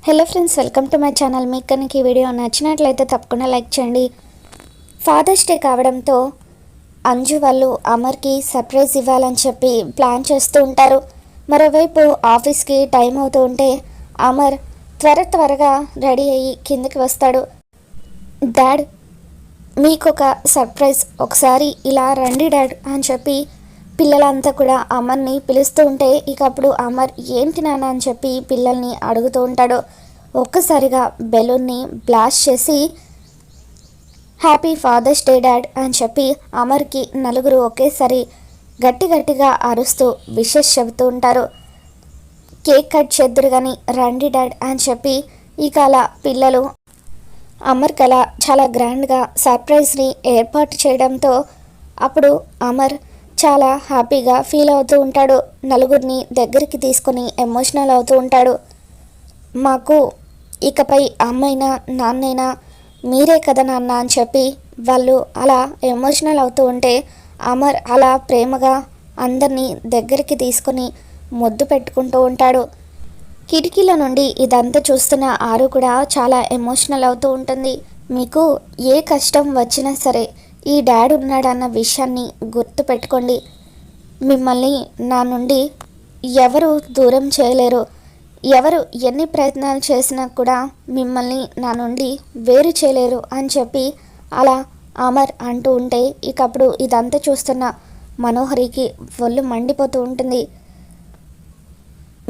Hello friends, welcome to my channel. మీకు కనుక ఈ వీడియో నచ్చినట్లయితే తప్పకుండా లైక్ చేయండి. ఫాదర్స్ డే కావడంతో అంజు వాళ్ళు అమర్కి సర్ప్రైజ్ ఇవ్వాలని చెప్పి ప్లాన్ చేస్తూ ఉంటారు. మరోవైపు ఆఫీస్కి టైం అవుతూ ఉంటే అమర్ త్వరగా రెడీ అయ్యి కిందకి వస్తాడు. డాడ్, మీకు ఒక సర్ప్రైజ్, ఒకసారి ఇలా రండి డాడ్ అని చెప్పి పిల్లలంతా కూడా అమర్ని పిలుస్తూ ఉంటే ఇక అప్పుడు అమర్ ఏంటి నాన్న అని చెప్పి పిల్లల్ని అడుగుతూ ఉంటాడు. ఒక్కసారిగా బెలూన్ని బ్లాస్ట్ చేసి హ్యాపీ ఫాదర్స్ డే డాడ్ అని చెప్పి అమర్కి నలుగురు ఒకేసారి గట్టిగా అరుస్తూ విషెస్ చెబుతూ ఉంటారు. కేక్ కట్ చేద్దురు కానీ రండి డాడ్ అని చెప్పి ఇక అలా పిల్లలు అమర్కి అలా చాలా గ్రాండ్గా సర్ప్రైజ్ని ఏర్పాటు చేయడంతో అప్పుడు అమర్ చాలా హ్యాపీగా ఫీల్ అవుతూ ఉంటాడు. నలుగురిని దగ్గరికి తీసుకొని ఎమోషనల్ అవుతూ ఉంటాడు. మాకు ఇకపై అమ్మైనా నాన్నైనా మీరే కదా నాన్న అని చెప్పి వాళ్ళు అలా ఎమోషనల్ అవుతూ ఉంటే అమర్ అలా ప్రేమగా అందరినీ దగ్గరికి తీసుకొని ముద్దు పెట్టుకుంటూ ఉంటాడు. కిటికీల నుండి ఇదంతా చూస్తున్న ఆరు కూడా చాలా ఎమోషనల్ అవుతూ ఉంటుంది. మీకు ఏ కష్టం వచ్చినా సరే ఈ డాడ్ ఉన్నాడన్న విషయాన్ని గుర్తు పెట్టుకోండి. మిమ్మల్ని నా నుండి ఎవరు దూరం చేయలేరు. ఎవరు ఎన్ని ప్రయత్నాలు చేసినా కూడా మిమ్మల్ని నా నుండి వేరు చేయలేరు అని చెప్పి అలా అమర్ అంటూ ఉంటే ఇకప్పుడు ఇదంతా చూస్తున్న మనోహరికి ఒళ్ళు మండిపోతూ ఉంటుంది.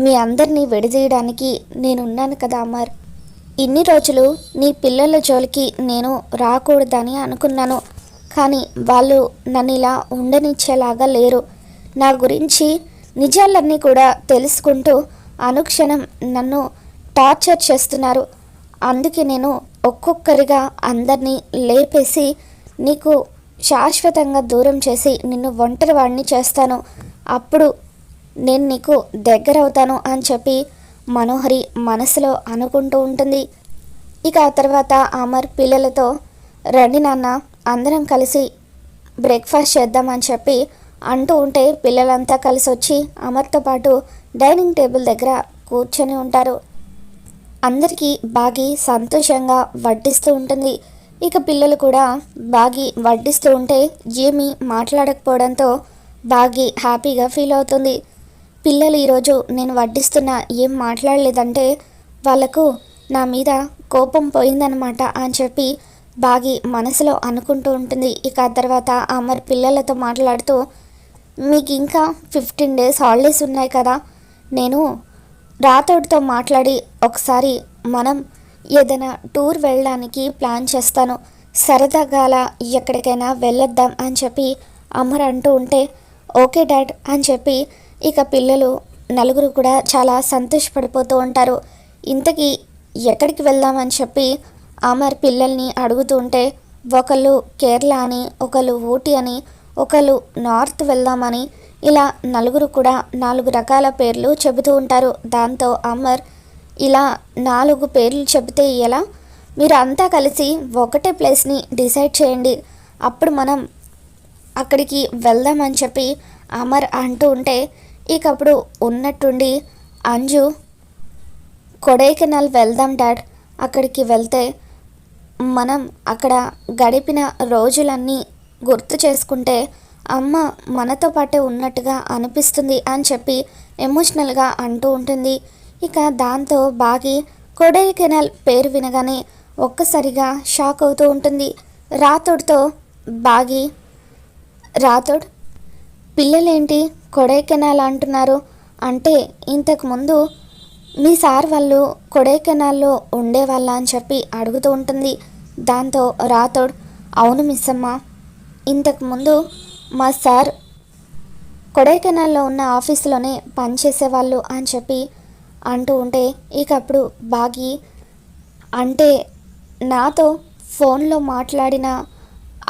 మీ అందరినీ విడదీయడానికి నేనున్నాను కదా అమర్. ఇన్ని రోజులు నీ పిల్లల జోలికి నేను రాకూడదని అనుకున్నాను, కానీ వాళ్ళు నన్ను ఇలా ఉండనిచ్చేలాగా లేరు. నా గురించి నిజాలన్నీ కూడా తెలుసుకుంటూ అనుక్షణం నన్ను టార్చర్ చేస్తున్నారు. అందుకే నేను ఒక్కొక్కరిగా అందరినీ లేపేసి నీకు శాశ్వతంగా దూరం చేసి నిన్ను ఒంటరి వాడిని చేస్తాను. అప్పుడు నేను నీకు దగ్గర అవుతాను అని చెప్పి మనోహరి మనసులో అనుకుంటూ ఉంటుంది. ఇక ఆ తర్వాత అమర్ పిల్లలతో రండి నాన్న అందరం కలిసి బ్రేక్ఫాస్ట్ చేద్దామని చెప్పి అంటూ ఉంటే పిల్లలంతా కలిసి వచ్చి అమర్తో పాటు డైనింగ్ టేబుల్ దగ్గర కూర్చొని ఉంటారు. అందరికీ బాగి సంతోషంగా వడ్డిస్తూ ఉంటుంది. ఇక పిల్లలు కూడా బాగి వడ్డిస్తూ ఉంటే ఏమీ మాట్లాడకపోవడంతో బాగి హ్యాపీగా ఫీల్ అవుతుంది. పిల్లలు ఈరోజు నేను వడ్డిస్తున్నా ఏం మాట్లాడలేదంటే వాళ్ళకు నా మీద కోపం పోయిందనమాట అని చెప్పి బాగి మనసులో అనుకుంటూ ఉంటుంది. ఇక ఆ తర్వాత అమర్ పిల్లలతో మాట్లాడుతూ మీకు ఇంకా 15 days హాలిడేస్ ఉన్నాయి కదా, నేను రాతోడితో మాట్లాడి ఒకసారి మనం ఏదైనా టూర్ వెళ్ళడానికి ప్లాన్ చేస్తాను, సరదాగా అలా ఎక్కడికైనా వెళ్ళొద్దాం అని చెప్పి అమర్ అంటూ ఉంటే ఓకే డాడ్ అని చెప్పి ఇక పిల్లలు నలుగురు కూడా చాలా సంతోషపడిపోతూ ఉంటారు. ఇంతకీ ఎక్కడికి వెళ్దామని చెప్పి అమర్ పిల్లల్ని అడుగుతూ ఉంటే ఒకళ్ళు కేరళ అని, ఒకళ్ళు ఊటీ అని, ఒకళ్ళు నార్త్ వెళ్దామని ఇలా నలుగురు కూడా 4 రకాల పేర్లు చెబుతూ ఉంటారు. దాంతో అమర్ ఇలా 4 పేర్లు చెబితే ఎలా, మీరు అంతా కలిసి ఒకటే ప్లేస్ని డిసైడ్ చేయండి, అప్పుడు మనం అక్కడికి వెళ్దామని చెప్పి అమర్ అంటూ ఉంటే ఇకప్పుడు ఉన్నట్టుండి అంజు కొడైకెనాల్ వెళ్దాం డాడ్, అక్కడికి వెళ్తే మనం అక్కడ గడిపిన రోజులన్నీ గుర్తు చేసుకుంటే అమ్మ మనతో పాటే ఉన్నట్టుగా అనిపిస్తుంది అని చెప్పి ఎమోషనల్గా అంటూ ఉంటుంది. ఇక దాంతో బాగి కొడైకెనాల్ పేరు వినగానే ఒక్కసారిగా షాక్ అవుతూ ఉంటుంది. రాతోడితో బాగి రాతోడ్ పిల్లలేంటి కొడైకెనాల్ అంటున్నారు అంటే ఇంతకుముందు మీ సార్ వాళ్ళు కొడైకెనాల్లో ఉండేవాళ్ళ అని చెప్పి అడుగుతూ ఉంటుంది. దాంతో రాతోడ్ అవును మిస్ అమ్మ, ఇంతకుముందు మా సార్ కొడైకెనాల్లో ఉన్న ఆఫీసులోనే పనిచేసేవాళ్ళు అని చెప్పి అంటూ ఉంటే ఇక అప్పుడు బాగి అంటే నాతో ఫోన్లో మాట్లాడిన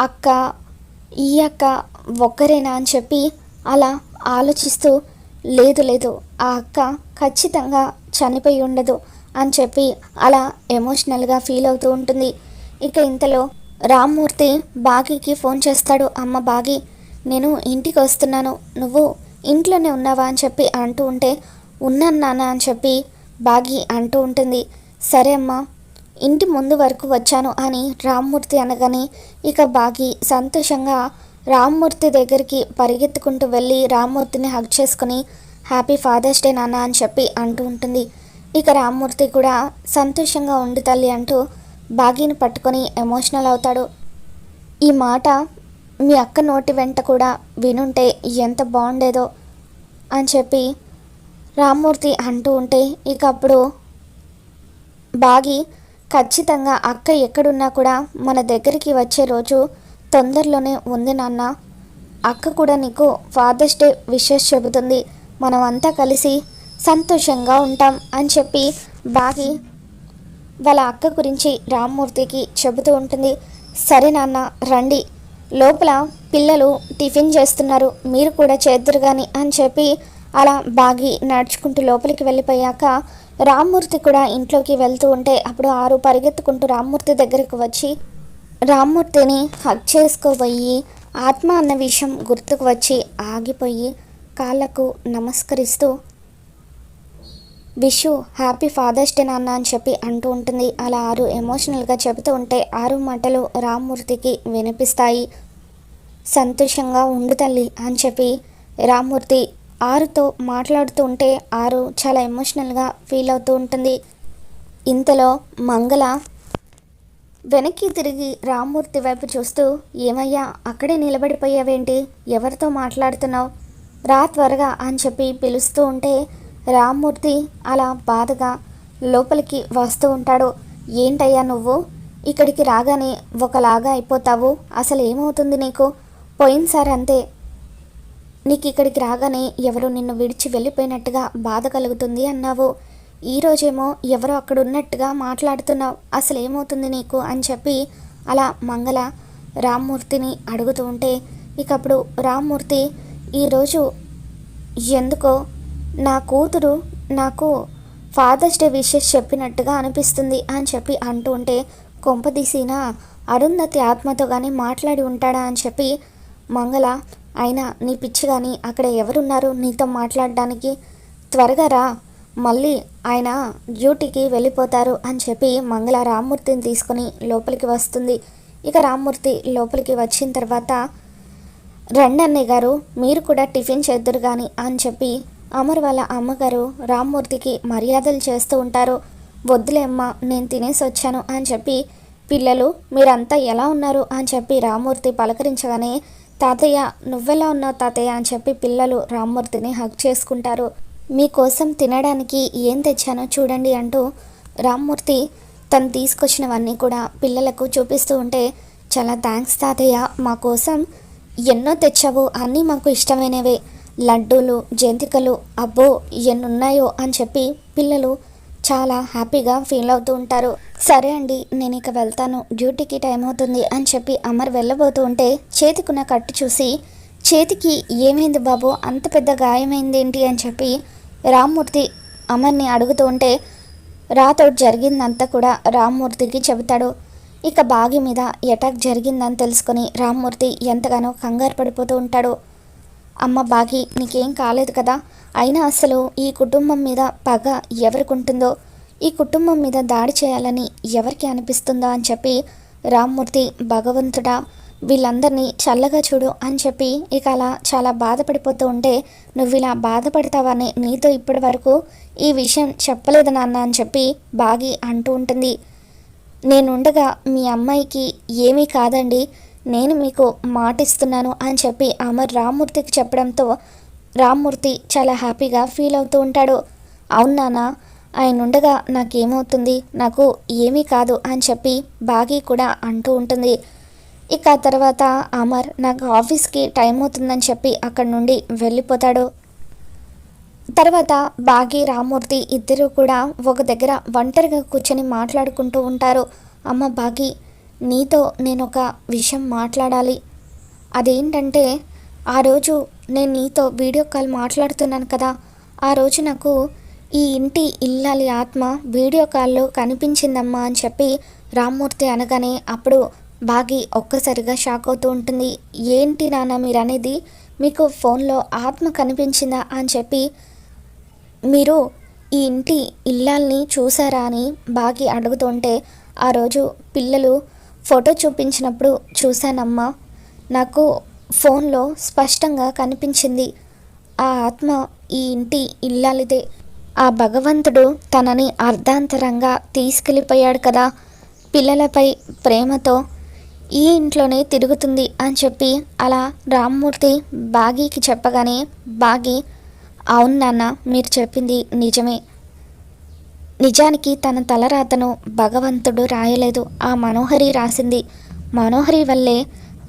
అక్క ఈ అక్క ఒక్కరేనా అని చెప్పి అలా ఆలోచిస్తూ లేదు ఆ అక్క ఖచ్చితంగా చనిపోయి ఉండదు అని చెప్పి అలా ఎమోషనల్గా ఫీల్ అవుతూ ఉంటుంది. ఇక ఇంతలో రామ్మూర్తి బాగీకి ఫోన్ చేస్తాడు. అమ్మ బాగి, నేను ఇంటికి వస్తున్నాను, నువ్వు ఇంట్లోనే ఉన్నావా అని చెప్పి అంటూ ఉంటే ఉన్నాను నాన్న అని చెప్పి బాగి అంటూ ఉంటుంది. సరే అమ్మా, ఇంటి ముందు వరకు వచ్చాను అని రామ్మూర్తి అనగానే ఇక బాగి సంతోషంగా రామ్మూర్తి దగ్గరికి పరిగెత్తుకుంటూ వెళ్ళి రామ్మూర్తిని హగ్ చేసుకుని హ్యాపీ ఫాదర్స్ డే నాన్న అని చెప్పి అంటూ ఉంటుంది. ఇక రామ్మూర్తి కూడా సంతోషంగా ఉండు తల్లి అంటూ బాగీని పట్టుకొని ఎమోషనల్ అవుతాడు. ఈ మాట మీ అక్క నోటి వెంట కూడా వినుంటే ఎంత బాగుండేదో అని చెప్పి రామ్మూర్తి అంటూ ఉంటే ఇక అప్పుడు బాగి ఖచ్చితంగా అక్క ఎక్కడున్నా కూడా మన దగ్గరికి వచ్చే రోజు తొందరలోనే ఉంది నాన్న. అక్క కూడా నీకు ఫాదర్స్ డే విషెస్ చెబుతుంది, మనం అంతా కలిసి సంతోషంగా ఉంటాం అని చెప్పి బాగి వాళ్ళ అక్క గురించి రామ్మూర్తికి చెబుతూ ఉంటుంది. సరే నాన్న రండి, లోపల పిల్లలు టిఫిన్ చేస్తున్నారు, మీరు కూడా చేద్దురు కానీ అని చెప్పి అలా బాగి నడుచుకుంటూ లోపలికి వెళ్ళిపోయాక రామ్మూర్తి కూడా ఇంట్లోకి వెళ్తూ ఉంటే అప్పుడు ఆరు పరిగెత్తుకుంటూ రామ్మూర్తి దగ్గరికి వచ్చి రామ్మూర్తిని హగ్ చేసుకోబోయి ఆత్మ అన్న విషయం గుర్తుకు వచ్చి ఆగిపోయి కాళ్ళకు నమస్కరిస్తూ విషు హ్యాపీ ఫాదర్స్ డే నాన్న అని చెప్పి అంటూ ఉంటుంది. అలా ఆరు ఎమోషనల్గా చెబుతూ ఉంటే ఆరు మాటలు రామ్మూర్తికి వినిపిస్తాయి. సంతోషంగా ఉండు తల్లి అని చెప్పి రామ్మూర్తి ఆరుతో మాట్లాడుతూ ఉంటే ఆరు చాలా ఎమోషనల్గా ఫీల్ అవుతూ ఉంటుంది. ఇంతలో మంగళ వెనక్కి తిరిగి రామ్మూర్తి వైపు చూస్తూ ఏమయ్యా అక్కడే నిలబడిపోయావేంటి, ఎవరితో మాట్లాడుతున్నావు, రా త్వరగా అని చెప్పి పిలుస్తూ ఉంటే రామ్మూర్తి అలా బాధగా లోపలికి వస్తూ ఉంటాడు. ఏంటయ్యా నువ్వు ఇక్కడికి రాగానే ఒకలాగా అయిపోతావు, అసలు ఏమవుతుంది నీకు, పోయినసారి అంతే నీకు ఇక్కడికి రాగానే ఎవరో నిన్ను విడిచి వెళ్ళిపోయినట్టుగా బాధ కలుగుతుంది అన్నావు, ఈరోజేమో ఎవరో అక్కడ ఉన్నట్టుగా మాట్లాడుతున్నావు, అసలు ఏమవుతుంది నీకు అని చెప్పి అలా మంగళ రామ్మూర్తిని అడుగుతూ ఉంటే ఇక అప్పుడు రామ్మూర్తి ఈరోజు ఎందుకో నా కూతురు నాకు ఫాదర్స్ డే విషెస్ చెప్పినట్టుగా అనిపిస్తుంది అని చెప్పి అంటూ ఉంటే కొంపదీసిన అరుంధతి ఆత్మతో కానీ మాట్లాడి ఉంటాడా అని చెప్పి మంగళ అయినా నీ పిచ్చి కానీ అక్కడ ఎవరున్నారు నీతో మాట్లాడడానికి, త్వరగా రా మళ్ళీ ఆయన డ్యూటీకి వెళ్ళిపోతారు అని చెప్పి మంగళ రామ్మూర్తిని తీసుకొని లోపలికి వస్తుంది. ఇక రామ్మూర్తి లోపలికి వచ్చిన తర్వాత రండి అన్నయ్య గారు మీరు కూడా టిఫిన్ చేద్దురు కానీ అని చెప్పి అమర్ వాళ్ళ అమ్మగారు రామ్మూర్తికి మర్యాదలు చేస్తూ ఉంటారు. వద్దులే అమ్మ నేను తినేసి వచ్చాను అని చెప్పి పిల్లలు మీరంతా ఎలా ఉన్నారు అని చెప్పి రామ్మూర్తి పలకరించగానే తాతయ్య నువ్వెలా ఉన్నావు తాతయ్య అని చెప్పి పిల్లలు రామ్మూర్తిని హగ్ చేసుకుంటారు. మీకోసం తినడానికి ఏం తెచ్చానో చూడండి అంటూ రామ్మూర్తి తను తీసుకొచ్చినవన్నీ కూడా పిల్లలకు చూపిస్తూ ఉంటే చాలా థ్యాంక్స్ తాతయ్య, మా కోసం ఎన్నో తెచ్చావు, అన్నీ మాకు ఇష్టమైనవే, లడ్డూలు జంతికలు అబ్బో ఎన్నున్నాయో అని చెప్పి పిల్లలు చాలా హ్యాపీగా ఫీల్ అవుతూ ఉంటారు. సరే అండి నేను ఇక వెళ్తాను, డ్యూటీకి టైం అవుతుంది అని చెప్పి అమర్ వెళ్ళబోతూ ఉంటే చేతికున్న కట్టు చూసి చేతికి ఏమైంది బాబు అంత పెద్ద గాయమైంది ఏంటి అని చెప్పి రామ్మూర్తి అమర్ని అడుగుతూ ఉంటే రాతో జరిగిందంతా కూడా రామ్మూర్తికి చెబుతాడు. ఇక బాగి మీద అటాక్ జరిగిందని తెలుసుకొని రామ్మూర్తి ఎంతగానో కంగారు పడిపోతూ ఉంటాడు. అమ్మ బాగి నీకేం కాలేదు కదా, అయినా అసలు ఈ కుటుంబం మీద పగ ఎవరికి ఉంటుందో, ఈ కుటుంబం మీద దాడి చేయాలని ఎవరికి అనిపిస్తుందో అని చెప్పి రామ్మూర్తి భగవంతుడా వీళ్ళందరినీ చల్లగా చూడు అని చెప్పి ఇక అలా చాలా బాధపడిపోతూ ఉంటే నువ్వు ఇలా బాధపడతావని నీతో ఇప్పటి వరకు ఈ విషయం చెప్పలేదు నాన్న అని చెప్పి బాగి అంటూ ఉంటుంది. నేనుండగా మీ అమ్మాయికి ఏమీ కాదండి, నేను మీకు మాటిస్తున్నాను అని చెప్పి అమర్ రామ్మూర్తికి చెప్పడంతో రామ్మూర్తి చాలా హ్యాపీగా ఫీల్ అవుతూ ఉంటాడు. అవునానా ఆయన ఉండగా నాకేమవుతుంది, నాకు ఏమీ కాదు అని చెప్పి బాగి కూడా అంటూ ఉంటుంది. ఇక తర్వాత అమర్ నాకు ఆఫీస్కి టైం అవుతుందని చెప్పి అక్కడి నుండి వెళ్ళిపోతాడు. తర్వాత బాగి రామ్మూర్తి ఇద్దరు కూడా ఒక దగ్గర ఒంటరిగా కూర్చొని మాట్లాడుకుంటూ ఉంటారు. అమ్మ బాగి నీతో నేను ఒక విషయం మాట్లాడాలి, అదేంటంటే ఆ రోజు నేను నీతో వీడియో కాల్ మాట్లాడుతున్నాను కదా, ఆ రోజు నాకు ఈ ఇంటి ఇల్లాలి ఆత్మ వీడియో కాల్లో కనిపించిందమ్మా అని చెప్పి రామ్మూర్తి అనగానే అప్పుడు బాగి ఒక్కసారిగా షాక్ అవుతూ ఉంటుంది. ఏంటి నాన్న మీరు అనేది, మీకు ఫోన్లో ఆత్మ కనిపించిందా అని చెప్పి మీరు ఈ ఇంటి ఇల్లాల్ని చూసారా అని బాగి అడుగుతుంటే ఆ రోజు పిల్లలు ఫోటో చూపించినప్పుడు చూశానమ్మా. నాకు ఫోన్లో స్పష్టంగా కనిపించింది. ఆ ఆత్మ ఈ ఇంటి ఇల్లాలిదే. ఆ భగవంతుడు తనని అర్ధాంతరంగా తీసుకెళ్ళిపోయాడు కదా, పిల్లలపై ప్రేమతో ఈ ఇంట్లోనే తిరుగుతుంది అని చెప్పి అలా రామ్మూర్తి బాగీకి చెప్పగానే బాగి, అవును నాన్న, మీరు చెప్పింది నిజమే. నిజానికి తన తలరాతను భగవంతుడు రాయలేదు, ఆ మనోహరి రాసింది. మనోహరి వల్లే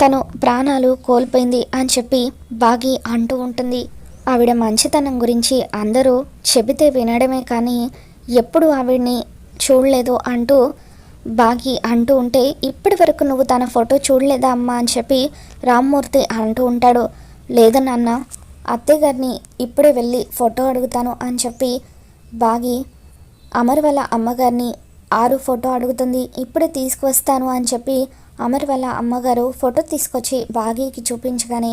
తను ప్రాణాలు కోల్పోయింది అని చెప్పి బాగి అంటూ ఉంటుంది. ఆవిడ మంచితనం గురించి అందరూ చెబితే వినడమే కానీ ఎప్పుడు ఆవిడ్ని చూడలేదు అంటూ బాగి అంటూ ఉంటే, ఇప్పటి వరకు నువ్వు తన ఫోటో చూడలేదా అమ్మా అని చెప్పి రామ్మూర్తి అంటూ ఉంటాడు. లేదు నాన్న, అత్తయ్య గారిని ఇప్పుడే వెళ్ళి ఫోటో అడుగుతాను అని చెప్పి బాగి అమర్ వాళ్ళ అమ్మగారిని ఆరు ఫోటో అడుగుతుంది. ఇప్పుడే తీసుకువస్తాను అని చెప్పి అమర్ వాళ్ళ అమ్మగారు ఫోటో తీసుకొచ్చి బాగీకి చూపించగానే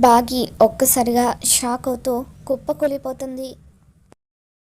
బాగి ఒక్కసారిగా షాక్ అవుతూ కుప్పకూలిపోతుంది.